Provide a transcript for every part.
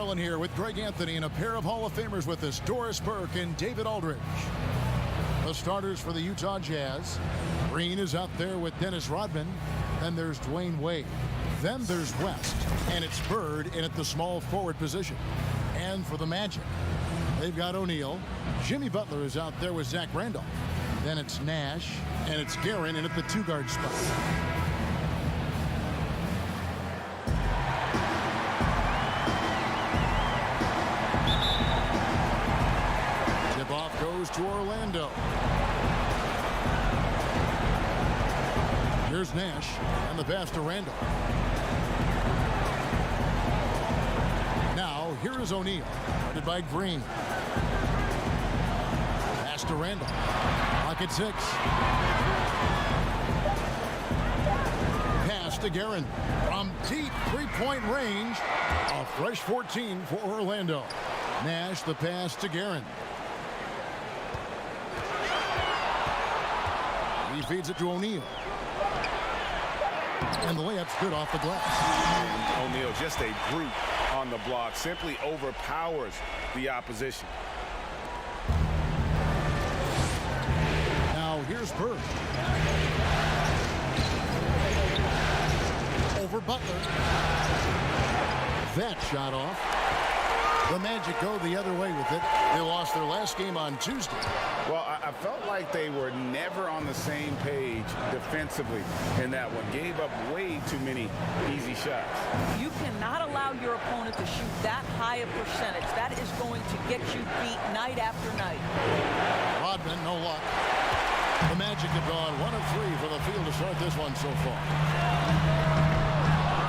Maryland here with Greg Anthony and a pair of Hall of Famers with us, Doris Burke and David Aldridge. The starters for the Utah Jazz. Green is out there with Dennis Rodman. Then there's Dwayne Wade. Then there's West, and it's Bird in at the small forward position. And for the Magic, they've got O'Neal. Jimmy Butler is out there with Zach Randolph. Then it's Nash, and it's Guerin in at the two-guard spot. Tip-off goes to Orlando. Here's Nash, and the pass to Randolph. Now, here is O'Neal, guarded by Green. Pass to Randolph. Clock at 6. Pass to Guerin. From deep three-point range, a fresh 14 for Orlando. Nash, the pass to Guerin. He feeds it to O'Neal. And the layup's good off the glass. And O'Neal, just a brute on the block, simply overpowers the opposition. Now here's Bird. Over Butler. That shot off. The Magic go the other way with it. They lost their last game on Tuesday. Well, I felt like they were never on the same page defensively in that one. Gave up way too many easy shots. You cannot allow your opponent to shoot that high a percentage. That is going to get you beat night after night. Rodman, no luck. The Magic have gone 1 of 3 for the field to start this one so far.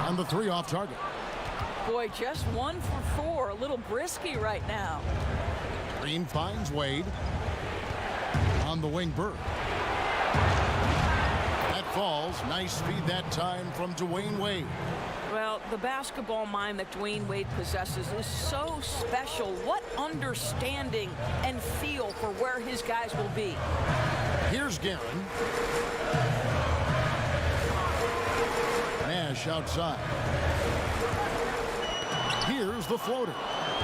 And the 3 off target. Boy, just 1 for 4. A little brisky right now. Green finds Wade. On the wing, Bird. That falls. Nice feed that time from Dwayne Wade. Well, the basketball mind that Dwayne Wade possesses is so special. What understanding and feel for where his guys will be. Here's Guerin. Nash outside. Here's the floater.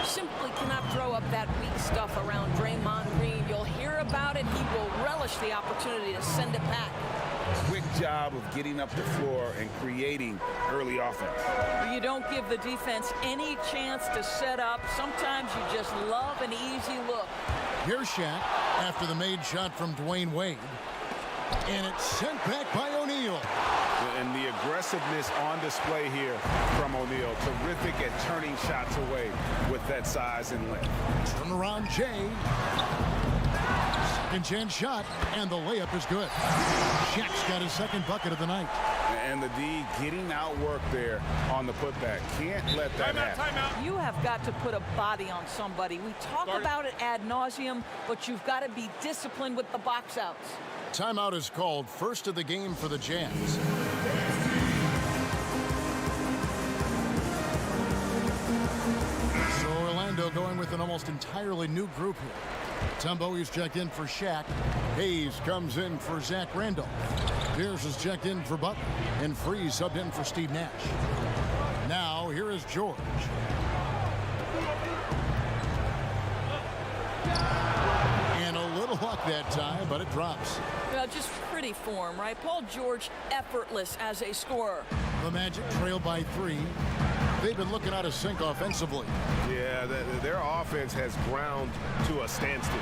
Simply cannot throw up that weak stuff around Draymond Green. You'll hear about it. He will relish the opportunity to send it back. Quick job of getting up the floor and creating early offense. You don't give the defense any chance to set up. Sometimes you just love an easy look. Here's Shaq after the made shot from Dwayne Wade. And it's sent back by O'Neal. And the aggressiveness on display here from O'Neal. Terrific at turning shots away with that size and length. Turn around, Jay. Second chance shot, and the layup is good. Shaq's got his second bucket of the night. And the D getting outworked there on the putback. Can't let that happen. Timeout. You have got to put a body on somebody. We talk about it ad nauseum, but you've got to be disciplined with the box outs. Timeout is called, first of the game for the Jazz. So Orlando going with an almost entirely new group here. Tom Bowie's checked in for Shaq. Hayes comes in for Zach Randolph. Pierce is checked in for Butler. And Freeze subbed in for Steve Nash. Now here is George. And a little luck that time, but it drops. Well, just pretty form, right? Paul George, effortless as a scorer. The Magic trail by 3. They've been looking out of sync offensively. Yeah, their offense has ground to a standstill.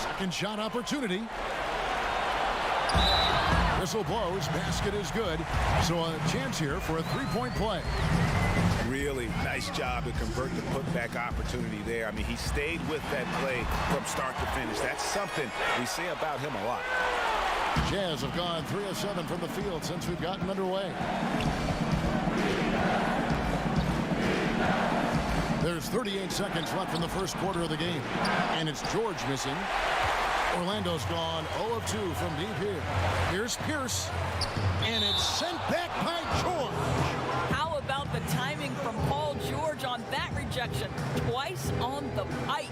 Second shot opportunity. Whistle blows. Basket is good. So a chance here for a three-point play. Really nice job to convert the putback opportunity there. I mean, he stayed with that play from start to finish. That's something we say about him a lot. Jazz have gone 3 of 7 from the field since we've gotten underway. There's 38 seconds left in the first quarter of the game. And it's George missing. Orlando's gone 0 of 2 from deep here. Here's Pierce. And it's sent back by George. How about the timing from Paul George on that rejection? Twice on the pipes.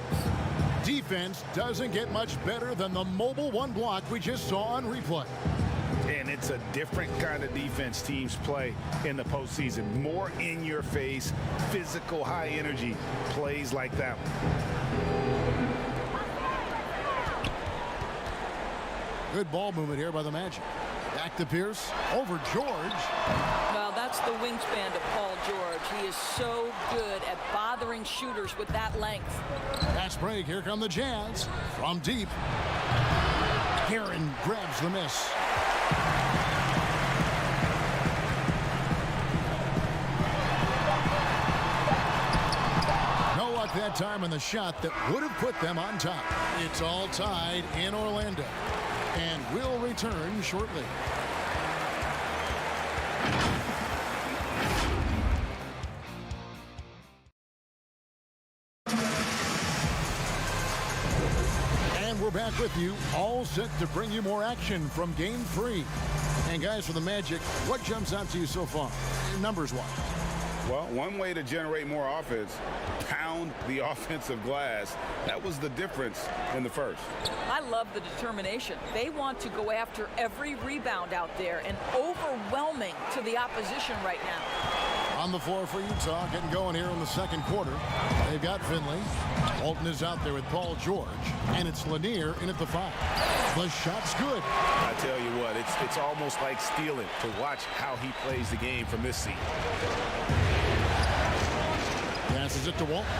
Defense doesn't get much better than the mobile one block we just saw on replay. And it's a different kind of defense teams play in the postseason. More in your face, physical, high energy plays like that one. Good ball movement here by the Magic. Back to Pierce, over George. Well, that's the wingspan of Paul George. He is so good at bothering shooters with that length. Fast break, here come the Jazz. From deep. Heron grabs the miss. No luck that time on the shot that would have put them on top. It's all tied in Orlando. And we'll return shortly. And we're back with you, all set to bring you more action from Game 3. And guys, for the Magic, what jumps out to you so far, numbers-wise? Well, one way to generate more offense, pound the offensive glass. That was the difference in the first. I love the determination. They want to go after every rebound out there and overwhelming to the opposition right now. On the floor for Utah, getting going here in the second quarter. They've got Finley. Walton is out there with Paul George. And it's Lanier in at the 5. The shot's good. I tell you what, it's almost like stealing to watch how he plays the game from this seat. Passes it to Walton.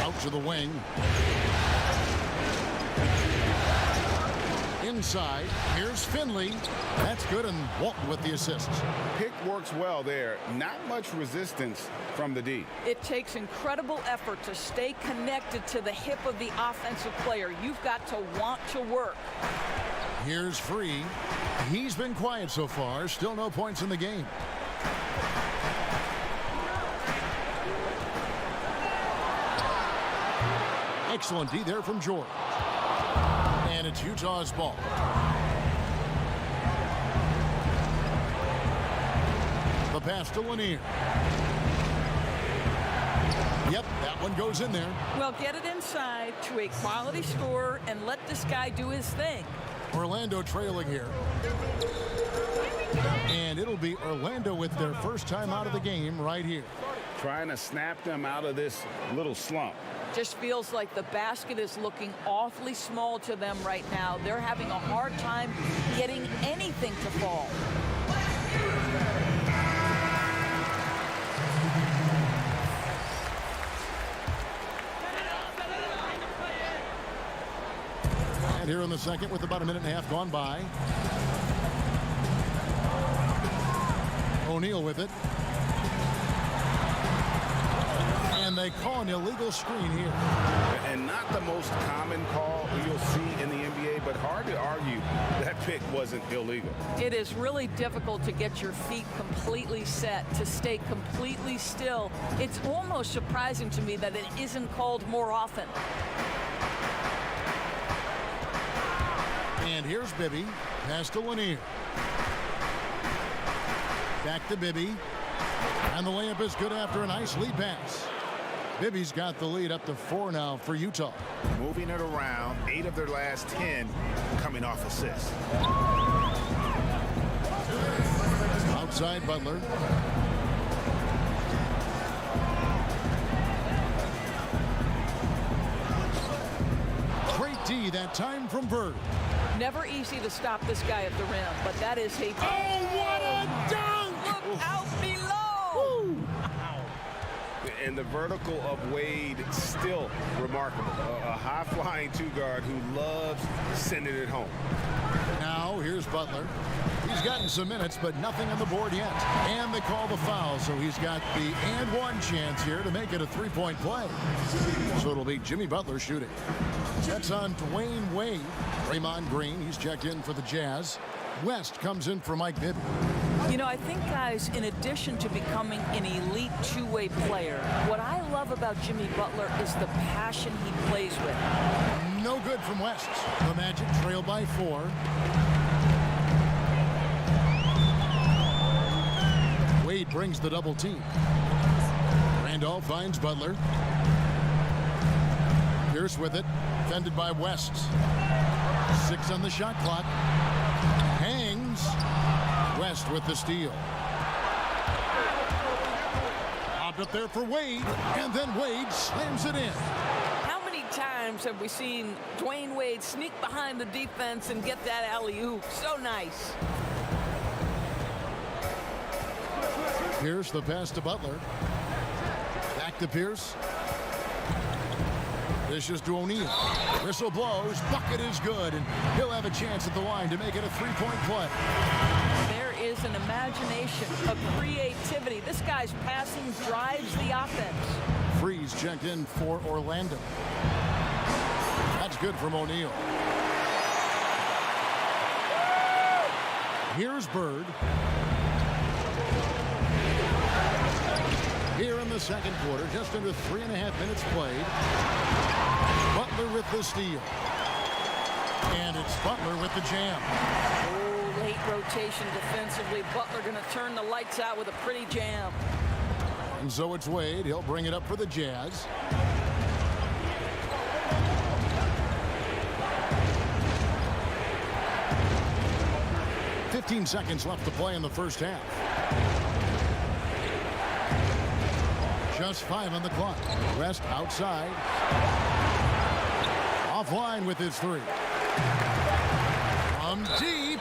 Out to the wing. Inside, here's Finley. That's good, and Walton with the assist. Pick works well there. Not much resistance from the D. It takes incredible effort to stay connected to the hip of the offensive player. You've got to want to work. Here's Free. He's been quiet so far. Still no points in the game. Excellent D there from George. And it's Utah's ball. The pass to Lanier. Yep, that one goes in there. Well, get it inside to a quality scorer and let this guy do his thing. Orlando trailing here. And it'll be Orlando with their first time out of the game right here. Trying to snap them out of this little slump. Just feels like the basket is looking awfully small to them right now. They're having a hard time getting anything to fall. And here in the second with about a minute and a half gone by. O'Neal with it. And they call an illegal screen here. And not the most common call you'll see in the NBA, but hard to argue that pick wasn't illegal. It is really difficult to get your feet completely set, to stay completely still. It's almost surprising to me that it isn't called more often. And here's Bibby. Pass to Lanier. Back to Bibby. And the layup is good after a nice lead pass. Bibby's got the lead up to 4 now for Utah. Moving it around, 8 of their last 10 coming off assists. Outside Butler. Great D that time from Bird. Never easy to stop this guy at the rim, but that is a... Oh, what a dunk! Look out below! Woo! And the vertical of Wade still remarkable. A high-flying two-guard who loves sending it home. Now here's Butler. He's gotten some minutes, but nothing on the board yet. And they call the foul, so he's got the and one chance here to make it a three-point play. So it'll be Jimmy Butler shooting. That's on Dwayne Wade. Draymond Green, he's checked in for the Jazz. West comes in for Mike Bibby. You know, I think, guys, in addition to becoming an elite two-way player, what I love about Jimmy Butler is the passion he plays with. No good from West. The Magic trail by 4. Wade brings the double team. Randolph finds Butler. Pierce with it. Defended by West. 6 on the shot clock. Hangs. West with the steal. Popped up there for Wade, and then Wade slams it in. How many times have we seen Dwayne Wade sneak behind the defense and get that alley-oop? So nice. Pierce, the pass to Butler. Back to Pierce. Dishes to O'Neal. Whistle blows. Bucket is good, and he'll have a chance at the line to make it a three-point play. There is an imagination, a creativity. This guy's passing drives the offense. Freeze checked in for Orlando. That's good from O'Neal. Here's Bird. Here in the second quarter, just under 3.5 minutes played. Butler with the steal. And it's Butler with the jam. Oh, late rotation defensively. Butler going to turn the lights out with a pretty jam. And so it's Wade. He'll bring it up for the Jazz. "15 seconds left to play in the first half. Just 5 on the clock. West outside. Offline with his three. From deep.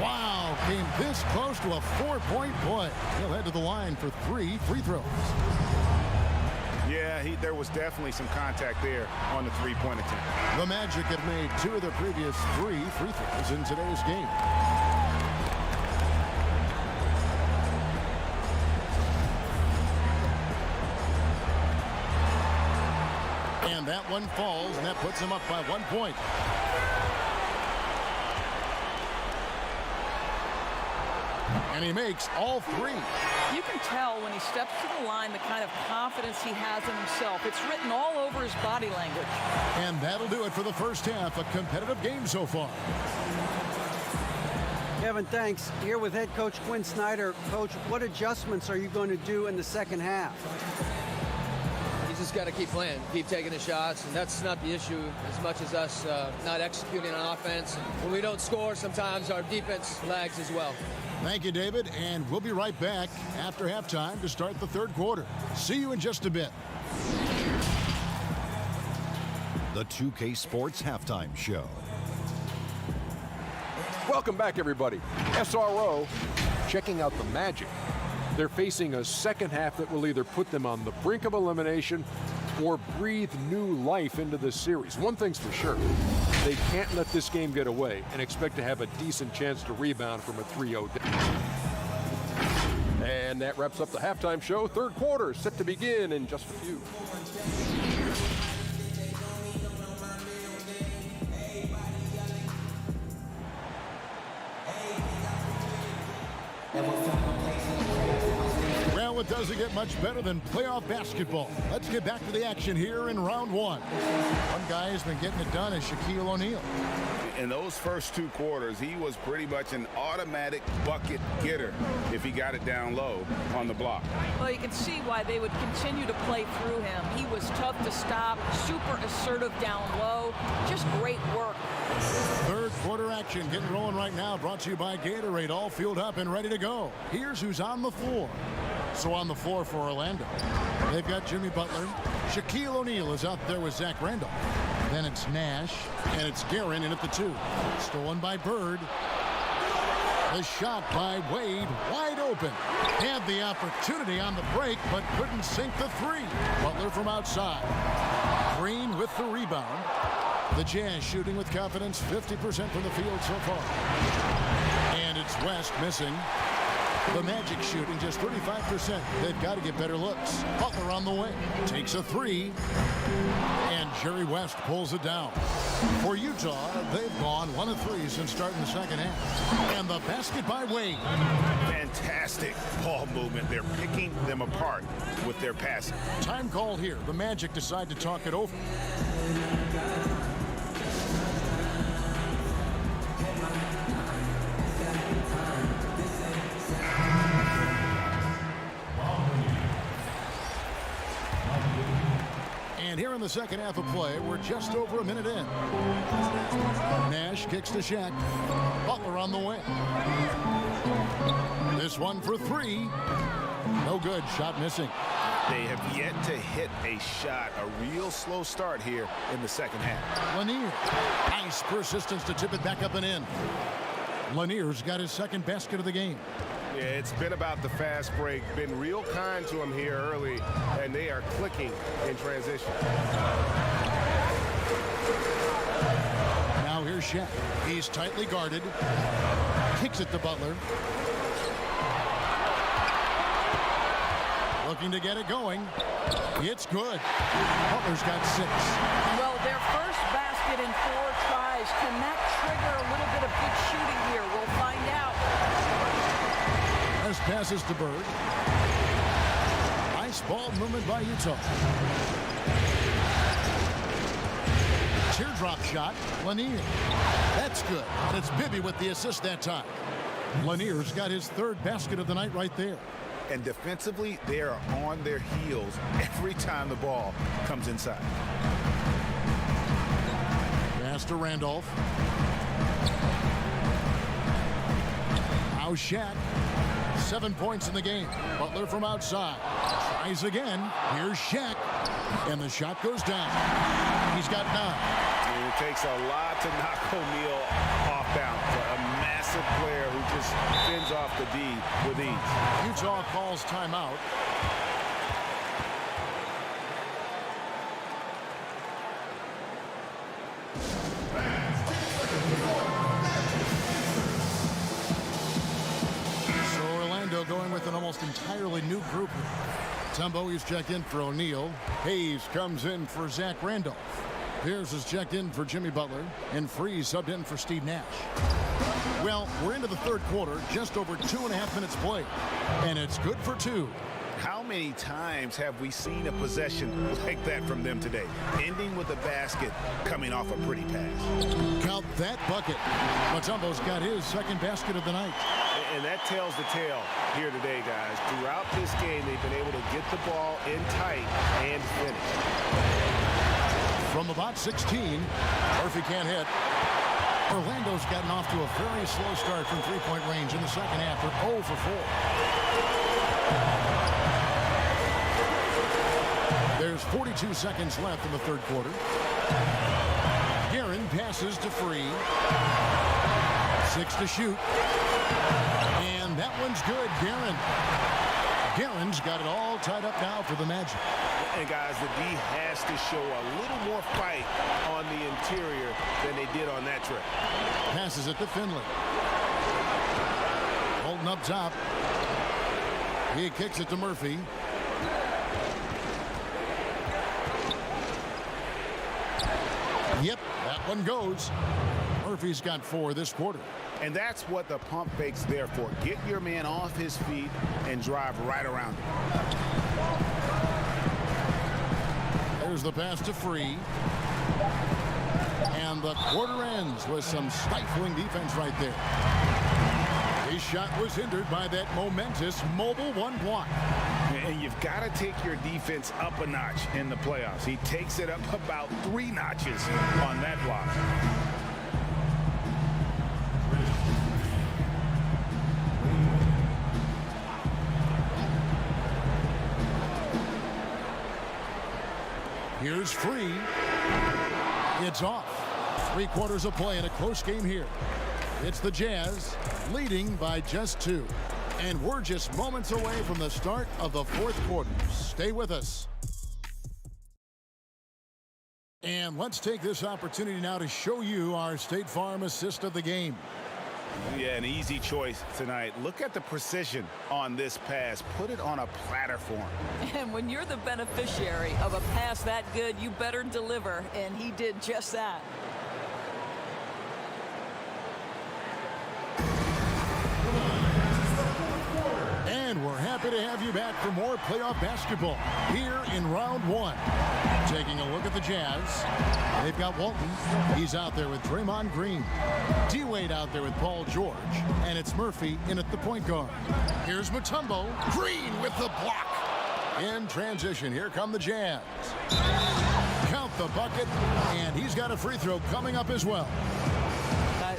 Wow, came this close to a 4-point play. He'll head to the line for 3 free throws. Yeah, there was definitely some contact there on the three-point attempt. The Magic have made 2 of their previous 3 free throws in today's game. And that one falls, and that puts him up by 1 point. And he makes all 3. You can tell when he steps to the line the kind of confidence he has in himself. It's written all over his body language. And that'll do it for the first half. A competitive game so far. Kevin, thanks. Here with head coach Quinn Snyder. Coach, what adjustments are you going to do in the second half? You just got to keep playing, keep taking the shots, and that's not the issue as much as us not executing on offense. When we don't score, sometimes our defense lags as well. Thank you, David, and we'll be right back after halftime to start the third quarter. See you in just a bit. The 2K Sports Halftime Show. Welcome back, everybody. SRO checking out the Magic. They're facing a second half that will either put them on the brink of elimination or breathe new life into this series. One thing's for sure, they can't let this game get away and expect to have a decent chance to rebound from a 3-0 down. And that wraps up the halftime show. Third quarter set to begin in just a few. Well, it doesn't get much better than playoff basketball. Let's get back to the action here in round 1. One guy has been getting it done is Shaquille O'Neal. In those first 2 quarters, he was pretty much an automatic bucket getter if he got it down low on the block. Well, you can see why they would continue to play through him. He was tough to stop, super assertive down low. Just great work. Third quarter action getting rolling right now, brought to you by Gatorade, all fueled up and ready to go. Here's who's on the floor. So on the floor for Orlando, they've got Jimmy Butler. Shaquille O'Neal is out there with Zach Randolph. Then it's Nash, and it's Guerin in at the 2. Stolen by Bird. The shot by Wade, wide open. Had the opportunity on the break, but couldn't sink the 3. Butler from outside. Green with the rebound. The Jazz shooting with confidence, 50% from the field so far. And it's West missing. The Magic shooting just 35%. They've got to get better looks. Butler on the way. Takes a 3. And Jerry West pulls it down. For Utah, they've gone 1 of 3 since starting the second half. And the basket by Wade. Fantastic ball movement. They're picking them apart with their passing. Time called here. The Magic decide to talk it over. And here in the second half of play. We're just over a minute in. Nash kicks to Shaq. Butler on the wing. This one for three. No good. Shot missing. They have yet to hit a shot. A real slow start here in the second half. Lanier. Nice persistence to tip it back up and in. Lanier's got his second basket of the game. Yeah, it's been about the fast break. Been real kind to him here early, and they are clicking in transition. Now here's Shaq. He's tightly guarded. Kicks it to Butler. Looking to get it going. It's good. Butler's got 6. Well, their first basket in 4 tries. Can that trigger a little bit of good shooting here? We'll find out. As passes to Bird. Nice ball movement by Utah. Teardrop shot. Lanier. That's good. And it's Bibby with the assist that time. Lanier's got his 3rd basket of the night right there. And defensively, they are on their heels every time the ball comes inside. Pass to Randolph. Now Shaq. 7 points in the game. Butler from outside. Tries again. Here's Shaq. And the shot goes down. He's got 9. It takes a lot to knock O'Neal off balance. A massive player who just fends off the D with ease. Utah calls timeout. So Orlando going with an almost entirely new group. Tumbo is checked in for O'Neal. Hayes comes in for Zach Randolph. Pierce is checked in for Jimmy Butler, and Freeze subbed in for Steve Nash. Well, we're into the 3rd quarter, just over 2.5 minutes played, and it's good for 2. How many times have we seen a possession like that from them today, ending with a basket coming off a pretty pass? Count that bucket. Mutombo's got his 2nd basket of the night. And that tells the tale here today, guys. Throughout this game, they've been able to get the ball in tight and finish. From about 16, Murphy can't hit. Orlando's gotten off to a very slow start from 3-point range in the second half. They're 0 for 4. There's 42 seconds left in the 3rd quarter. Guerin passes to Free. 6 to shoot. And that one's good. Guerin's got it all tied up now for the Magic. And guys, the D has to show a little more fight on the interior than they did on that trip. Passes it to Finley. Holding up top. He kicks it to Murphy. Yep, that one goes. Murphy's got 4 this quarter. And that's what the pump fake's there for. Get your man off his feet and drive right around him. There's the pass to Free. And the quarter ends with some stifling defense right there. His shot was hindered by that momentous mobile 1 block. And you've got to take your defense up a notch in the playoffs. He takes it up about 3 notches on that block. Here's Free. It's off. 3 quarters of play in a close game here. It's the Jazz leading by just 2. And we're just moments away from the start of the 4th quarter. Stay with us. And let's take this opportunity now to show you our State Farm assist of the game. Yeah, an easy choice tonight. Look at the precision on this pass. Put it on a platter for him. And when you're the beneficiary of a pass that good, you better deliver, and he did just that. And we're happy to have you back for more playoff basketball here in round 1. Taking a look at the Jazz. They've got Walton. He's out there with Draymond Green. D-Wade out there with Paul George. And it's Murphy in at the point guard. Here's Mutombo. Green with the block. In transition, here come the Jazz. at the bucket, and he's got a free throw coming up as well.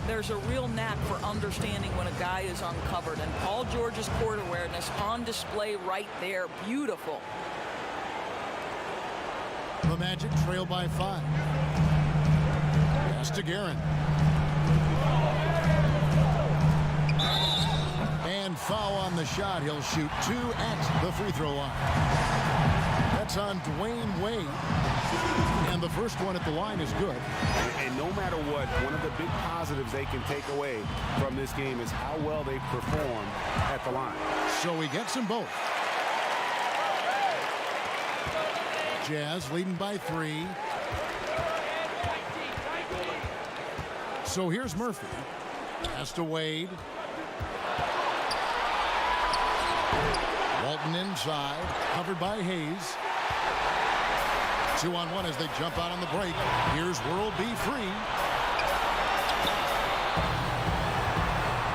There's a real knack for understanding when a guy is uncovered, and Paul George's court awareness on display right there. Beautiful. The Magic trail by 5. Pass to Guerin. And foul on the shot. He'll shoot 2 at the free throw line. That's on Dwayne Wade. And the first one at the line is good. And no matter what, one of the big positives they can take away from this game is how well they perform at the line. So he gets them both. Jazz leading by 3. So here's Murphy. Pass to Wade. Walton inside, covered by Hayes. 2-on-1 as they jump out on the break. Here's World B free.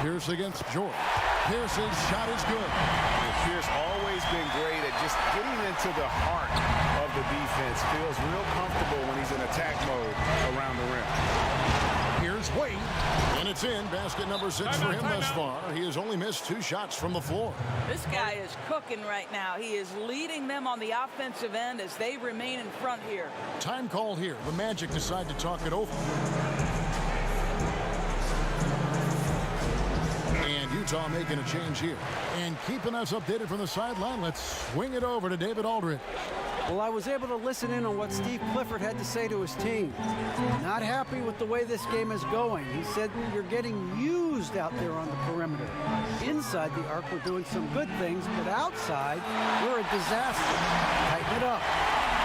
Pierce against George. Pierce's shot is good. Pierce always been great at just getting into the heart of the defense. Feels real comfortable when he's in attack mode around the rim. Here's Wade, and it's in. Basket number 6 for him thus far. He has only missed 2 shots from the floor. This guy is cooking right now. He is leading them on the offensive end as they remain in front here. Time called here. The Magic decide to talk it over. And Utah making a change here. And keeping us updated from the sideline, let's swing it over to David Aldridge. Well, I was able to listen in on what Steve Clifford had to say to his team. Not happy with the way this game is going. He said, you're getting used out there on the perimeter. Inside the arc, we're doing some good things, but outside, we're a disaster. Tighten it up.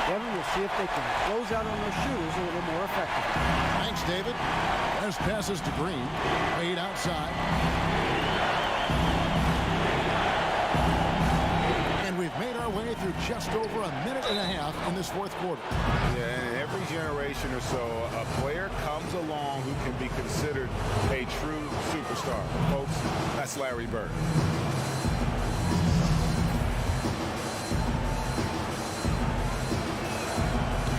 Kevin, we'll see if they can close out on their shoes a little more effectively. Thanks, David. There's passes to Green. Wade outside. And we've made our way through just over a minute and a half in this fourth quarter. Yeah, and every generation or so, a player comes along who can be considered a true superstar. Folks, that's Larry Bird.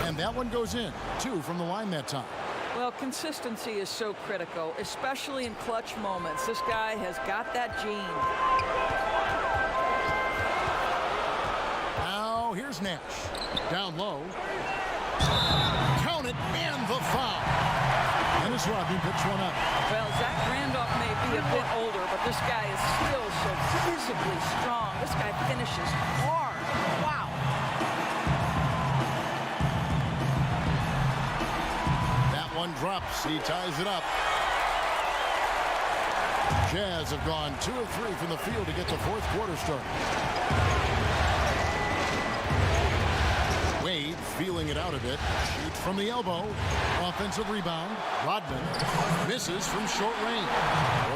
And that one goes in. 2 from the line that time. Well, consistency is so critical, especially in clutch moments. This guy has got that gene. Now here's Nash. Down low. Count it, and the foul. Dennis Rodman picks one up. Well, Zach Randolph may be a bit older, but this guy is still so physically strong. This guy finishes hard. Wow. One drops. He ties it up. Jazz have gone 2 of 3 from the field to get the fourth quarter started. Wade feeling it out a bit. Shoots from the elbow. Offensive rebound. Rodman misses from short range.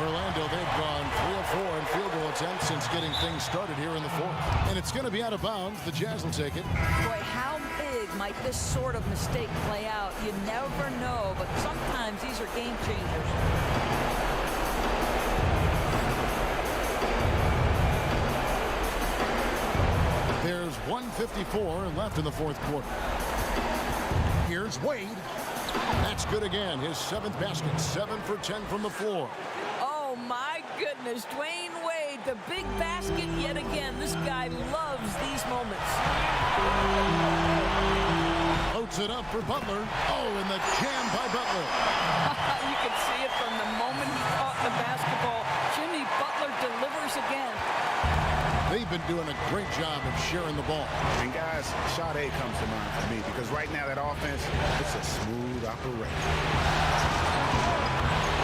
Orlando, they've gone 3 of 4 in field goal attempts since getting things started here in the fourth. And it's going to be out of bounds. The Jazz will take it. Boy, how big might this sort of mistake play out? You never know, but sometimes these are game changers. There's 1:54 left in the fourth quarter. Here's Wade. That's good again. His 7th basket. 7 for 10 from the floor. Oh, my goodness. Dwayne Wade, the big basket yet again. This guy loves these moments. Loads it up for Butler. Oh, and the jam by Butler. You can see it from the moment he caught the basketball. Jimmy Butler delivers again. They've been doing a great job of sharing the ball. And guys, shot A comes to mind for me because right now that offense, it's a smooth operation.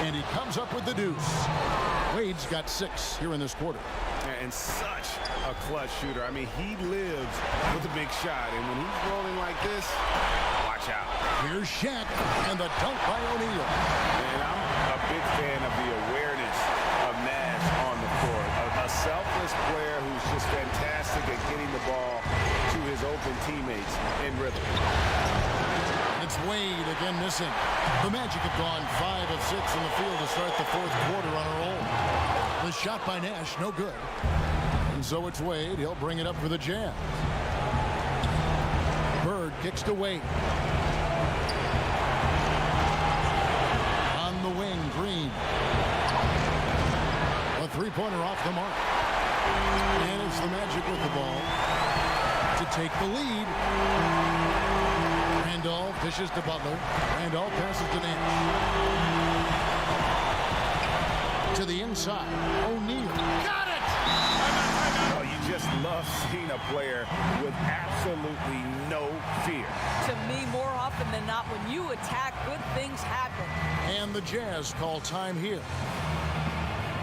And he comes up with the deuce. Wade's got 6 here in this quarter. And such a clutch shooter. I mean, he lives with a big shot. And when he's rolling like this, watch out. Here's Shaq and the dunk by O'Neal. And I'm a big fan of the awareness of Nash on the court. A selfless player who's just fantastic at getting the ball to his open teammates in rhythm. It's Wade again missing. The Magic have gone 5 of 6 in the field to start the fourth quarter on a roll. The shot by Nash, no good. And so it's Wade. He'll bring it up for the Jazz. Bird kicks to Wade. three-pointer off the mark. And it's the Magic with the ball to take the lead. Randolph dishes to Butler. Randolph passes to Nash. To the inside. O'Neal. Got it! Oh, you just love seeing a player with absolutely no fear. To me, more often than not, when you attack, good things happen. And the Jazz call time here.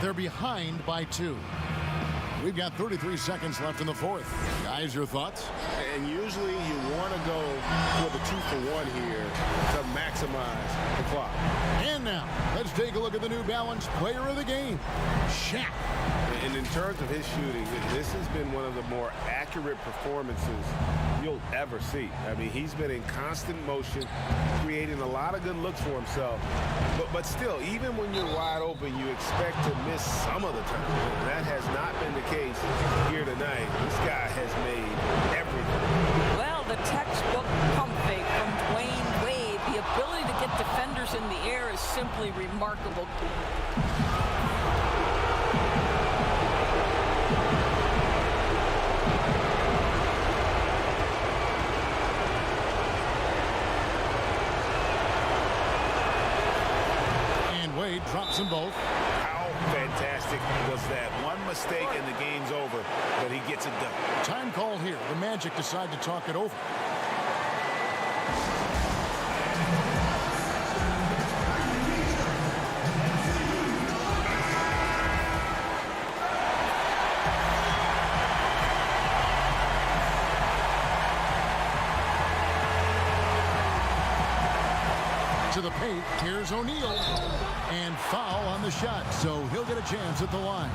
They're behind by 2. We've got 33 seconds left in the fourth. Guys, your thoughts? And usually you want to go for the 2-for-1 here to maximize the clock. And now, let's take a look at the New Balance player of the game, Shaq. And in terms of his shooting, this has been one of the more accurate performances you'll ever see. I mean, he's been in constant motion, creating a lot of good looks for himself. But still, even when you're wide open, you expect to miss some of the time. That has not been the case here tonight. This guy has made everything. Well, the textbook pump fake from Dwayne Wade. The ability to get defenders in the air is simply remarkable. Wade drops them both. How fantastic was that? One mistake and the game's over, but he gets it done. Time called here. The Magic decide to talk it over. To the paint, here's O'Neal, and foul on the shot, so he'll get a chance at the line.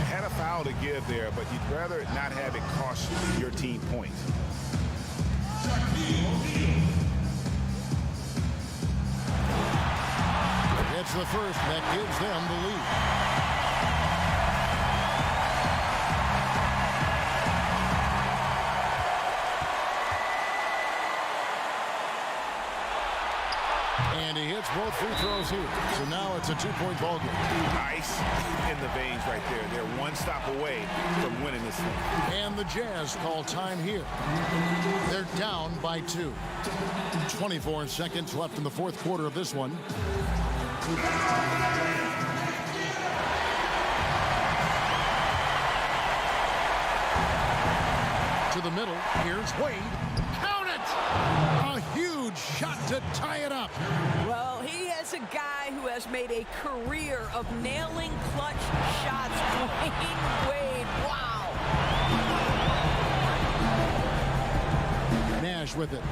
Had a foul to give there, but you'd rather not have it cost your team points. It's the first that gives them the lead. And he hits both free throws here. So now it's a 2-point ball game. Ice in the veins right there. They're one stop away from winning this thing. And the Jazz call time here. They're down by 2. 24 seconds left in the fourth quarter of this one. To the middle. Here's Wade. Count it! A huge shot to tie it up. Well, he has a guy who has made a career of nailing clutch shots. Dwayne Wade, wow. Nash with it.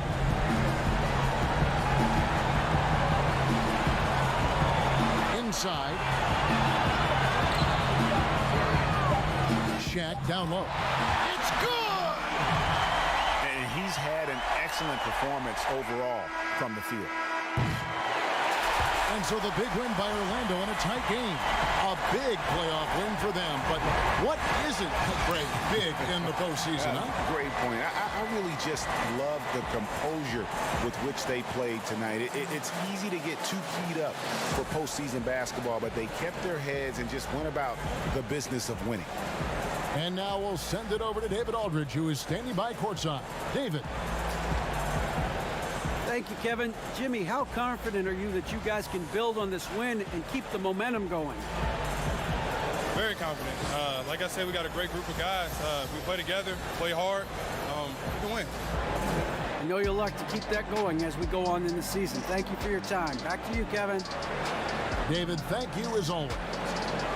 Inside. Shaq down low. It's good! And he's had an excellent performance overall from the field. And so the big win by Orlando in a tight game. A big playoff win for them. But what isn't great big in the postseason, huh? Great point. I really just love the composure with which they played tonight. It's easy to get too keyed up for postseason basketball, but they kept their heads and just went about the business of winning. And now we'll send it over to David Aldridge, who is standing by courtside. David. Thank you, Kevin. Jimmy, how confident are you that you guys can build on this win and keep the momentum going? Very confident. Like I said, we got a great group of guys. We play together, play hard. We can win. I know you'll like to keep that going as we go on in the season. Thank you for your time. Back to you, Kevin. David, thank you as always.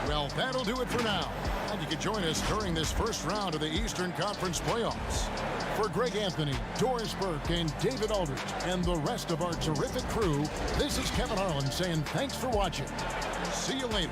Well, that'll do it for now. And you can join us during this first round of the Eastern Conference playoffs. For Greg Anthony, Doris Burke, and David Aldridge, and the rest of our terrific crew, this is Kevin Harlan saying thanks for watching. See you later.